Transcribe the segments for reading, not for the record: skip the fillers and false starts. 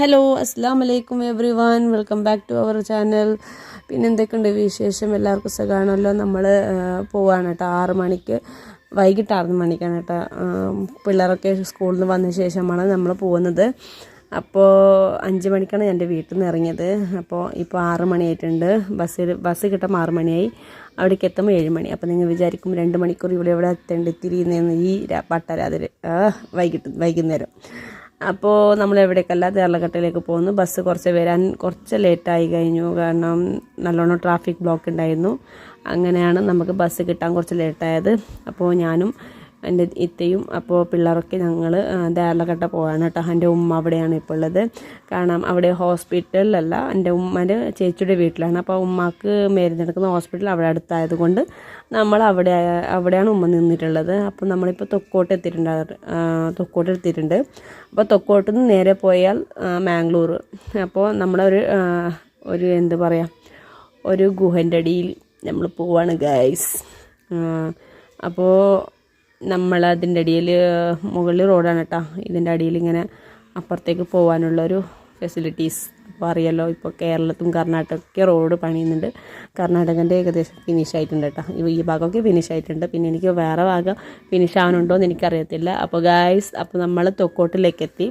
Hello അസ്സാം വലൈക്കും everyone, welcome back to our channel. പിന്നെ എന്തൊക്കെയുണ്ട് വിശേഷം? എല്ലാവർക്കും സുഖമാണല്ലോ. നമ്മൾ പോവാണ് കേട്ടോ 6 മണിക്ക്, വൈകിട്ട് 6 മണിക്കാണ് കേട്ടോ. പിള്ളേരൊക്കെ സ്കൂളിൽ നിന്ന് വന്ന ശേഷമാണ് നമ്മൾ പോകുന്നത്. അപ്പോൾ 5 മണിക്കാണ് എൻ്റെ വീട്ടിൽ നിന്ന് ഇറങ്ങിയത്. അപ്പോൾ ഇപ്പോൾ 6 മണിയായിട്ടുണ്ട്. ബസ് കിട്ടുമ്പോൾ 6 മണിയായി, അവിടേക്ക് എത്തുമ്പോൾ 7 മണി. അപ്പോൾ നിങ്ങൾ വിചാരിക്കും 2 മണിക്കൂർ ഇവിടെ എത്തേണ്ടി തിരിയുന്നതെന്ന്. ഈ പട്ടരാതിൽ വൈകുന്നേരം. അപ്പോൾ നമ്മൾ എവിടേക്കല്ല ദേർലഘട്ടയിലേക്ക് പോകുന്നു. ബസ് കുറച്ച് ലേറ്റായി കഴിഞ്ഞു, കാരണം നല്ലോണം ട്രാഫിക് ബ്ലോക്ക് ഉണ്ടായിരുന്നു. അങ്ങനെയാണ് നമുക്ക് ബസ് കിട്ടാൻ കുറച്ച് ലേറ്റായത്. അപ്പോൾ ഞാനും എൻ്റെ ഇത്തയും അപ്പോൾ പിള്ളേരൊക്കെ ഞങ്ങൾ ദേർലഘട്ട പോവാണ് കേട്ടോ. എൻ്റെ ഉമ്മ അവിടെയാണ് ഇപ്പോൾ ഉള്ളത്. കാരണം അവിടെ ഹോസ്പിറ്റലിലല്ല, എൻ്റെ ഉമ്മൻ്റെ ചേച്ചിയുടെ വീട്ടിലാണ്. അപ്പോൾ ഉമ്മക്ക് മരുന്നെടുക്കുന്ന ഹോസ്പിറ്റൽ അവിടെ അടുത്തായത് കൊണ്ട് നമ്മൾ അവിടെയാണ് ഉമ്മ നിന്നിട്ടുള്ളത്. അപ്പോൾ നമ്മളിപ്പോൾ തൊക്കോട്ട് എത്തിയിട്ടുണ്ട്. അപ്പോൾ തൊക്കോട്ട് നിന്ന് നേരെ പോയാൽ മാംഗ്ലൂർ. അപ്പോൾ നമ്മളൊരു എന്താ പറയുക, ഒരു ഗുഹൻ്റെ അടിയിൽ നമ്മൾ പോവാണ് ഗൈസ്. അപ്പോൾ നമ്മളതിൻ്റെ അടിയിൽ, മുകളിൽ റോഡാണ് കേട്ടോ, ഇതിൻ്റെ അടിയിൽ ഇങ്ങനെ അപ്പുറത്തേക്ക് പോകാനുള്ളൊരു ഫെസിലിറ്റീസ്. അപ്പോൾ അറിയാലോ, ഇപ്പോൾ കേരളത്തും കർണാടകയ്ക്ക് റോഡ് പണിയുന്നുണ്ട്. കർണാടകൻ്റെ ഏകദേശം ഫിനിഷ് ആയിട്ടുണ്ട് കേട്ടോ. ഈ ഭാഗമൊക്കെ ഫിനിഷ് ആയിട്ടുണ്ട്. പിന്നെ എനിക്ക് വേറെ ഭാഗം ഫിനിഷ് ആവാനുണ്ടോ എന്ന് എനിക്കറിയത്തില്ല. അപ്പോൾ ഗായ്സ്, അപ്പോൾ നമ്മൾ തൊക്കോട്ടിലേക്ക് എത്തി.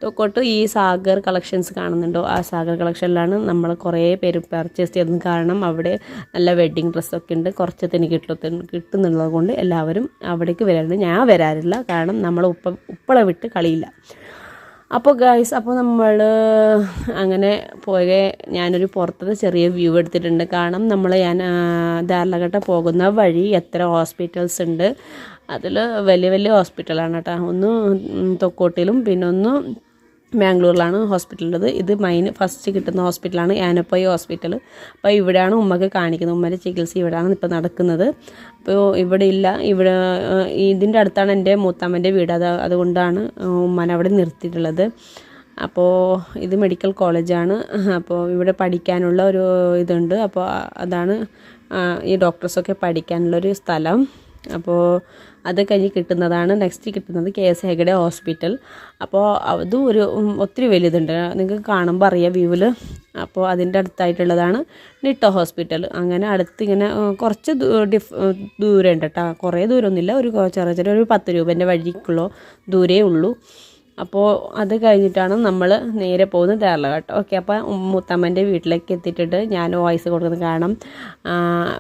തൊക്കോട്ട് ഈ സാഗർ കളക്ഷൻസ് കാണുന്നുണ്ടോ? ആ സാഗർ കളക്ഷനിലാണ് നമ്മൾ കുറേ പേര് പർച്ചേസ് ചെയ്തത്. കാരണം അവിടെ നല്ല വെഡ്ഡിങ് ഡ്രസ്സൊക്കെ ഉണ്ട്. കുറച്ചത്തിന് കിട്ടുന്നുള്ളത് കൊണ്ട് എല്ലാവരും അവിടേക്ക് വരാറുണ്ട്. ഞാൻ വരാറില്ല, കാരണം നമ്മൾ ഉപ്പള വിട്ട് കളിയില്ല. അപ്പോൾ ഗൈസ്, അപ്പോൾ നമ്മൾ അങ്ങനെ ഞാനൊരു പുറത്തത്തെ ചെറിയ വ്യൂ എടുത്തിട്ടുണ്ട്. കാരണം ഞാൻ ദേർലഘട്ട പോകുന്ന വഴി എത്ര ഹോസ്പിറ്റൽസ് ഉണ്ട്. അതിൽ വലിയ വലിയ ഹോസ്പിറ്റലാണ് കേട്ടോ. ഒന്ന് തൊക്കോട്ടിലും പിന്നെ ഒന്ന് മാംഗ്ലൂരിലാണ് ഹോസ്പിറ്റൽ ഉള്ളത്. ഇത് ഫസ്റ്റ് കിട്ടുന്ന ഹോസ്പിറ്റലാണ് ആനപ്പൈ ഹോസ്പിറ്റൽ. അപ്പോൾ ഇവിടെയാണ് ഉമ്മക്ക് കാണിക്കുന്നത്. ഉമ്മയുടെ ചികിത്സ ഇവിടെയാണ് ഇപ്പോൾ നടക്കുന്നത്. അപ്പോൾ ഇതിൻ്റെ അടുത്താണ് എൻ്റെ മൂത്തമ്മൻ്റെ വീട്. അതുകൊണ്ടാണ് ഉമ്മനെ അവിടെ നിർത്തിയിട്ടുള്ളത്. അപ്പോൾ ഇത് മെഡിക്കൽ കോളേജാണ്. അപ്പോൾ ഇവിടെ പഠിക്കാനുള്ള ഒരു ഇതുണ്ട്. അപ്പോൾ അതാണ് ഈ ഡോക്ടേഴ്സൊക്കെ പഠിക്കാനുള്ളൊരു സ്ഥലം. അപ്പോൾ അത് കഴിഞ്ഞ് നെക്സ്റ്റ് കിട്ടുന്നത് KS ഹെഗഡെ ഹോസ്പിറ്റൽ. അപ്പോൾ അതും ഒത്തിരി വലുതുണ്ട്, നിങ്ങൾക്ക് കാണുമ്പോൾ അറിയാം വ്യൂവിൽ. അപ്പോൾ അതിൻ്റെ അടുത്തായിട്ടുള്ളതാണ് നിട്ടോ ഹോസ്പിറ്റൽ. അങ്ങനെ അടുത്തിങ്ങനെ കുറച്ച് ദൂരം ഉണ്ട് കേട്ടോ. കുറേ ദൂരമൊന്നുമില്ല, ഒരു ചെറിയ 10 രൂപേൻ്റെ വഴിക്കുള്ള ദൂരേ ഉള്ളൂ. അപ്പോൾ അത് കഴിഞ്ഞിട്ടാണ് നമ്മൾ നേരെ പോകുന്നത് ദേർലഘട്ട. ഓക്കെ, അപ്പോൾ മുത്തമ്മൻ്റെ വീട്ടിലേക്ക് എത്തിയിട്ടുണ്ട്. ഞാൻ വോയിസ് കൊടുക്കുന്നത്, കാരണം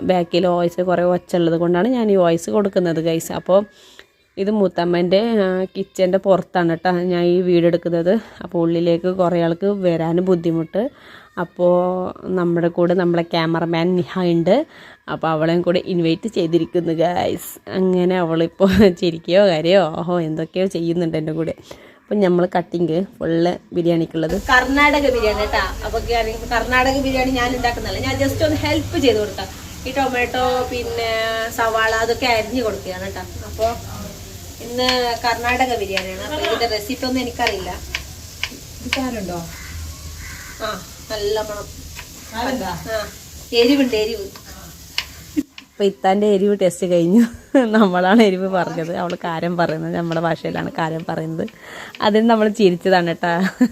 ബാക്കിൽ വോയിസ് കുറേ ഒച്ചുള്ളത് കൊണ്ടാണ് ഞാൻ ഈ വോയിസ് കൊടുക്കുന്നത് ഗൈസ്. അപ്പോൾ ഇത് മുത്തമ്മൻ്റെ കിച്ചൻ്റെ പുറത്താണ് കേട്ടോ ഞാൻ ഈ വീഡിയോ എടുക്കുന്നത്. അപ്പോൾ ഉള്ളിലേക്ക് കുറേ ആൾക്ക് വരാൻ ബുദ്ധിമുട്ട്. അപ്പോൾ നമ്മുടെ കൂടെ നമ്മളെ ക്യാമറമാൻ നിഹ ഉണ്ട്. അപ്പോൾ അവളെയും കൂടെ ഇൻവൈറ്റ് ചെയ്തിരിക്കുന്നു ഗൈസ്. അങ്ങനെ അവളിപ്പോൾ ചിരിക്കുകയോ കാര്യമോ എന്തൊക്കെയോ ചെയ്യുന്നുണ്ട് എൻ്റെ കൂടെ. അപ്പം നമ്മൾ കട്ടിങ് ഫുള്ള് ബിരിയാണിക്കുള്ളത് കർണാടക ബിരിയാണി കേട്ടോ. അപ്പോൾ കർണാടക ബിരിയാണി ഞാൻ ഉണ്ടാക്കുന്നതല്ല, ഞാൻ ജസ്റ്റ് ഒന്ന് ഹെൽപ്പ് ചെയ്ത് കൊടുക്കാം. ഈ ടൊമാറ്റോ പിന്നെ സവാള അതൊക്കെ അരിഞ്ഞ് കൊടുക്കുകയാണ് കേട്ടോ. അപ്പോൾ ഇന്ന് കർണാടക ബിരിയാണിയാണ്. അപ്പോൾ ഇതിൻ്റെ റെസിപ്പി ഒന്നും എനിക്കറിയില്ല. ഇതാരുണ്ടോ? നല്ല മണം. എരിവുണ്ട്. അപ്പോൾ ഇത്താൻ്റെ എരിവ് ടെസ്റ്റ് കഴിഞ്ഞു. നമ്മളാണ് എരിവ് പറഞ്ഞത്, അവൾ കാരം പറയുന്നത്, നമ്മുടെ ഭാഷയിലാണ് കാരം പറയുന്നത്. അതിന് നമ്മൾ ചിരിച്ചതാണ് കേട്ടോ.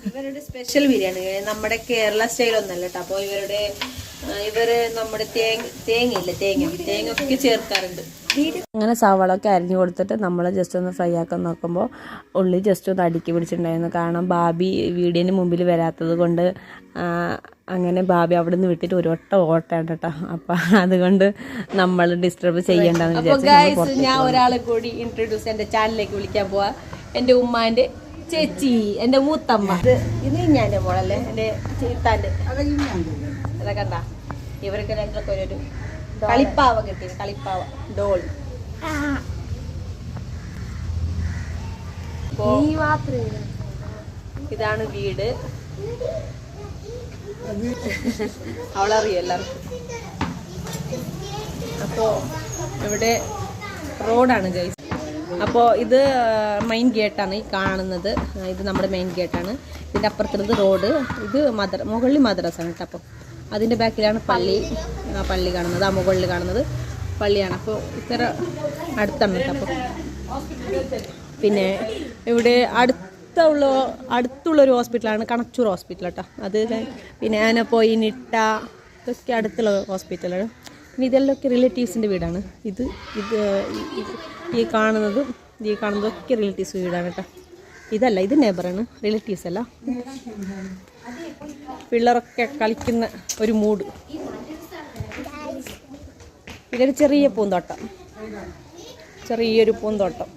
ഇവരുടെ സ്പെഷ്യൽ ബിരിയാണി നമ്മുടെ കേരള സ്റ്റൈലൊന്നല്ല കേട്ടോ. അപ്പോൾ ഇവര് നമ്മുടെ തേങ്ങ ഒക്കെ ചേർക്കാറുണ്ട്. അങ്ങനെ സവാളൊക്കെ അരിഞ്ഞു കൊടുത്തിട്ട് നമ്മൾ ജസ്റ്റ് ഒന്ന് ഫ്രൈ ആക്കാൻ നോക്കുമ്പോൾ ഉള്ളി ജസ്റ്റ് ഒന്ന് അടുക്കി പിടിച്ചിട്ടുണ്ടായിരുന്നു. കാരണം ബാബി വീടിന് മുമ്പിൽ വരാത്തത് കൊണ്ട് അങ്ങനെ ബാബി അവിടെ നിന്ന് വിട്ടിട്ട് ഒരു ഓട്ടാണ് കേട്ടോ. അപ്പം അതുകൊണ്ട് നമ്മൾ ഡിസ്റ്റർബ് ചെയ്യേണ്ടെന്ന് വിചാരിച്ചു. ഞാൻ ഒരാളെ കൂടി ഇൻട്രൊഡ്യൂസ് എൻ്റെ ചാനലിലേക്ക് വിളിക്കാൻ പോവാ. എൻ്റെ ഉമ്മാൻ്റെ ചേച്ചി, എൻ്റെ മൂത്തമ്മ. ഇത് ഞാൻ എൻ്റെ മോളല്ലേ, എൻ്റെ ചേത്താൻ്റെ. അതൊക്കെ എന്താ ഇവർക്ക് രണ്ടൊക്കെ ഒരു കളിപ്പാവ കിട്ടിയത്, കളിപ്പാവ ഡോൾ. ഇതാണ് വീട്. അവളറിയോ എല്ലാവർക്കും. അപ്പോൾ ഇവിടെ റോഡാണ് ഗൈസ്. അപ്പോൾ ഇത് മെയിൻ ഗേറ്റാണ് ഈ കാണുന്നത്. ഇത് നമ്മുടെ മെയിൻ ഗേറ്റാണ്. ഇതിൻ്റെ അപ്പുറത്തുള്ളത് റോഡ്. ഇത് മുകളിൽ മദ്രസാണ് കേട്ടോ. അപ്പോൾ അതിൻ്റെ ബാക്കിലാണ് പള്ളി കാണുന്നത്. ആ മുകളിൽ കാണുന്നത് പള്ളിയാണ്. അപ്പോൾ ഇത്ര അടുത്താണ് കേട്ടോ. അപ്പോൾ പിന്നെ ഇവിടെ അടുത്ത അടുത്തുള്ളൊരു ഹോസ്പിറ്റലാണ് കണച്ചൂർ ഹോസ്പിറ്റൽ കേട്ടോ. അത് പിന്നെ ആനപ്പോയി നിട്ട ഇതൊക്കെ അടുത്തുള്ള ഹോസ്പിറ്റലാണ്. പിന്നെ ഇതെല്ലാം റിലേറ്റീവ്സിൻ്റെ വീടാണ്. ഇത് ഈ കാണുന്നതൊക്കെ റിലേറ്റീവ്സ് വീടാണ് കേട്ടോ. ഇത് നെയ്ബറാണ്, റിലേറ്റീവ്സ് അല്ല. പിള്ളേരൊക്കെ കളിക്കുന്ന ഒരു മൂഡ്. ഇതൊരു ചെറിയൊരു പൂന്തോട്ടം.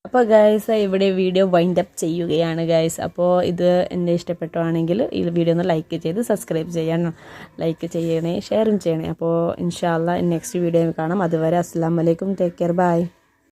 അപ്പോൾ ഗൈസ് ഇവിടെ വീഡിയോ വൈൻഡ് അപ്പ് ചെയ്യുകയാണ് ഗൈസ്. അപ്പോൾ ഇത് എന്നെ ഇഷ്ടപ്പെട്ടുവാണെങ്കിൽ ഈ വീഡിയോ ഒന്ന് ലൈക്ക് ചെയ്ത് സബ്സ്ക്രൈബ് ചെയ്യണം, ലൈക്ക് ചെയ്യണേ, ഷെയറും ചെയ്യണേ. അപ്പോൾ ഇൻഷാ അല്ലാഹ് നെക്സ്റ്റ് വീഡിയോ കാണാം. അതുവരെ അസ്സലാമു അലൈക്കും, ടേക്ക് കെയർ, ബൈ.